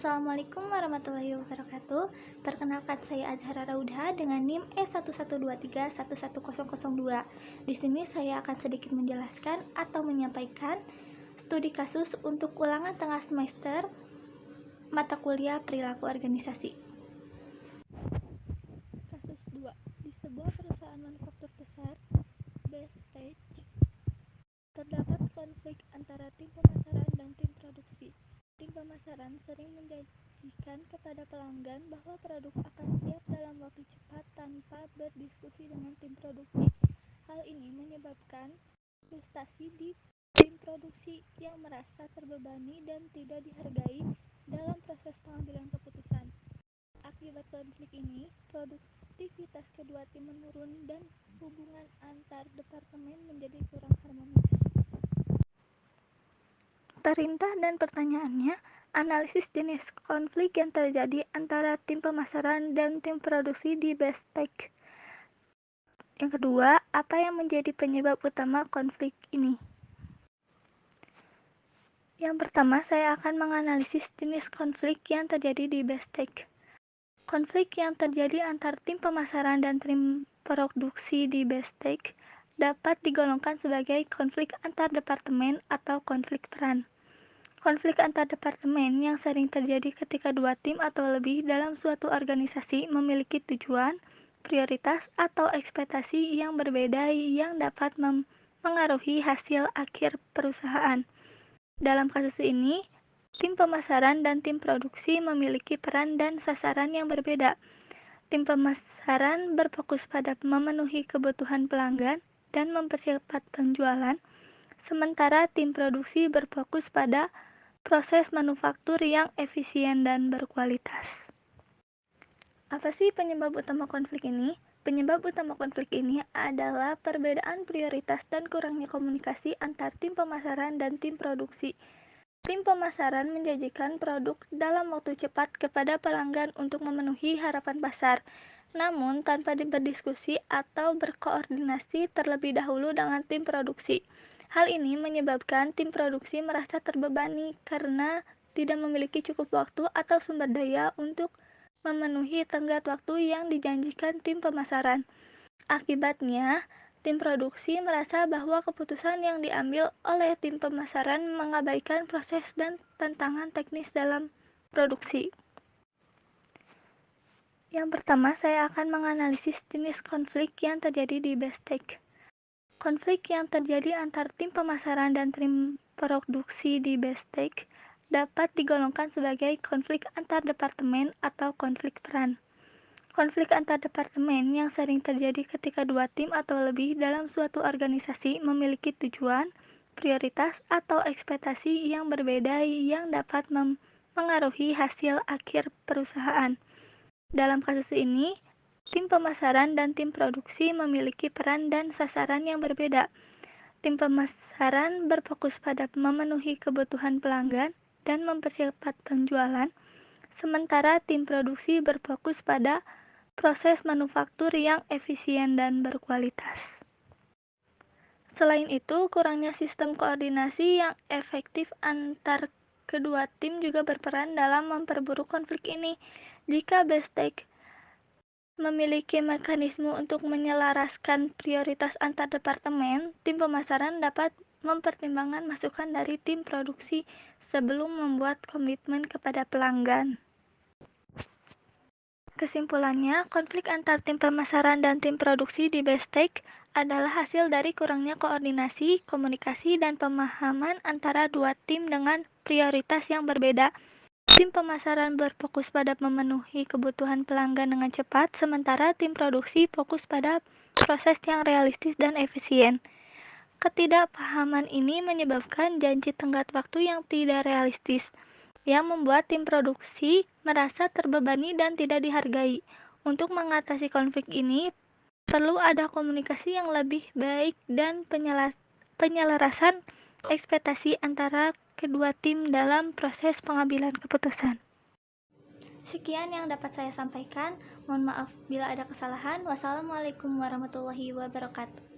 Assalamualaikum warahmatullahi wabarakatuh. Perkenalkan, saya Azhara Raudha dengan NIM E1123110002. Di sini saya akan sedikit menjelaskan atau menyampaikan studi kasus untuk ulangan tengah semester mata kuliah perilaku organisasi. Kasus 2. Di sebuah perusahaan manufaktur besar, Bestage, terdapat konflik antara tim pemasaran dan tim produksi. Tim pemasaran sering menjanjikan kepada pelanggan bahwa produk akan siap dalam waktu cepat tanpa berdiskusi dengan tim produksi. Hal ini menyebabkan frustasi di tim produksi yang merasa terbebani dan tidak dihargai dalam proses pengambilan keputusan. Akibat konflik ini, produktivitas kedua tim menurun dan hubungan antar departemen menjadi kurang harmonis. Perintah dan pertanyaannya, analisis jenis konflik yang terjadi antara tim pemasaran dan tim produksi di Bestage. Yang kedua, apa yang menjadi penyebab utama konflik ini? Yang pertama, saya akan menganalisis jenis konflik yang terjadi di Bestage. Konflik yang terjadi antar tim pemasaran dan tim produksi di Bestage dapat digolongkan sebagai konflik antar departemen atau konflik peran. Konflik antar departemen yang sering terjadi ketika dua tim atau lebih dalam suatu organisasi memiliki tujuan, prioritas, atau ekspektasi yang berbeda yang dapat mengaruhi hasil akhir perusahaan. Dalam kasus ini, tim pemasaran dan tim produksi memiliki peran dan sasaran yang berbeda. Tim pemasaran berfokus pada memenuhi kebutuhan pelanggan dan mempercepat penjualan, sementara tim produksi berfokus pada proses manufaktur yang efisien dan berkualitas. Apa sih penyebab utama konflik ini? Penyebab utama konflik ini adalah perbedaan prioritas dan kurangnya komunikasi antar tim pemasaran dan tim produksi. Tim pemasaran menjanjikan produk dalam waktu cepat kepada pelanggan untuk memenuhi harapan pasar, namun tanpa berdiskusi atau berkoordinasi terlebih dahulu dengan tim produksi. Hal ini menyebabkan tim produksi merasa terbebani karena tidak memiliki cukup waktu atau sumber daya untuk memenuhi tenggat waktu yang dijanjikan tim pemasaran. Akibatnya, tim produksi merasa bahwa keputusan yang diambil oleh tim pemasaran mengabaikan proses dan tantangan teknis dalam produksi. Yang pertama, saya akan menganalisis jenis konflik yang terjadi di Bestage. Konflik yang terjadi antar tim pemasaran dan tim produksi di Bestage dapat digolongkan sebagai konflik antar departemen atau konflik peran. Konflik antar departemen yang sering terjadi ketika dua tim atau lebih dalam suatu organisasi memiliki tujuan, prioritas, atau ekspektasi yang berbeda yang dapat mengaruhi hasil akhir perusahaan. Dalam kasus ini, tim pemasaran dan tim produksi memiliki peran dan sasaran yang berbeda. Tim pemasaran berfokus pada memenuhi kebutuhan pelanggan dan mempercepat penjualan, sementara tim produksi berfokus pada proses manufaktur yang efisien dan berkualitas. Selain itu, kurangnya sistem koordinasi yang efektif antar kedua tim juga berperan dalam memperburuk konflik ini. Jika Bestage memiliki mekanisme untuk menyelaraskan prioritas antar departemen, tim pemasaran dapat mempertimbangkan masukan dari tim produksi sebelum membuat komitmen kepada pelanggan. Kesimpulannya, konflik antar tim pemasaran dan tim produksi di Bestage adalah hasil dari kurangnya koordinasi, komunikasi, dan pemahaman antara dua tim dengan prioritas yang berbeda. Tim pemasaran berfokus pada memenuhi kebutuhan pelanggan dengan cepat, sementara tim produksi fokus pada proses yang realistis dan efisien. Ketidakpahaman ini menyebabkan janji tenggat waktu yang tidak realistis, yang membuat tim produksi merasa terbebani dan tidak dihargai. Untuk mengatasi konflik ini, perlu ada komunikasi yang lebih baik dan penyelarasan ekspektasi antara kedua tim dalam proses pengambilan keputusan. Sekian yang dapat saya sampaikan. Mohon maaf bila ada kesalahan. Wassalamualaikum warahmatullahi wabarakatuh.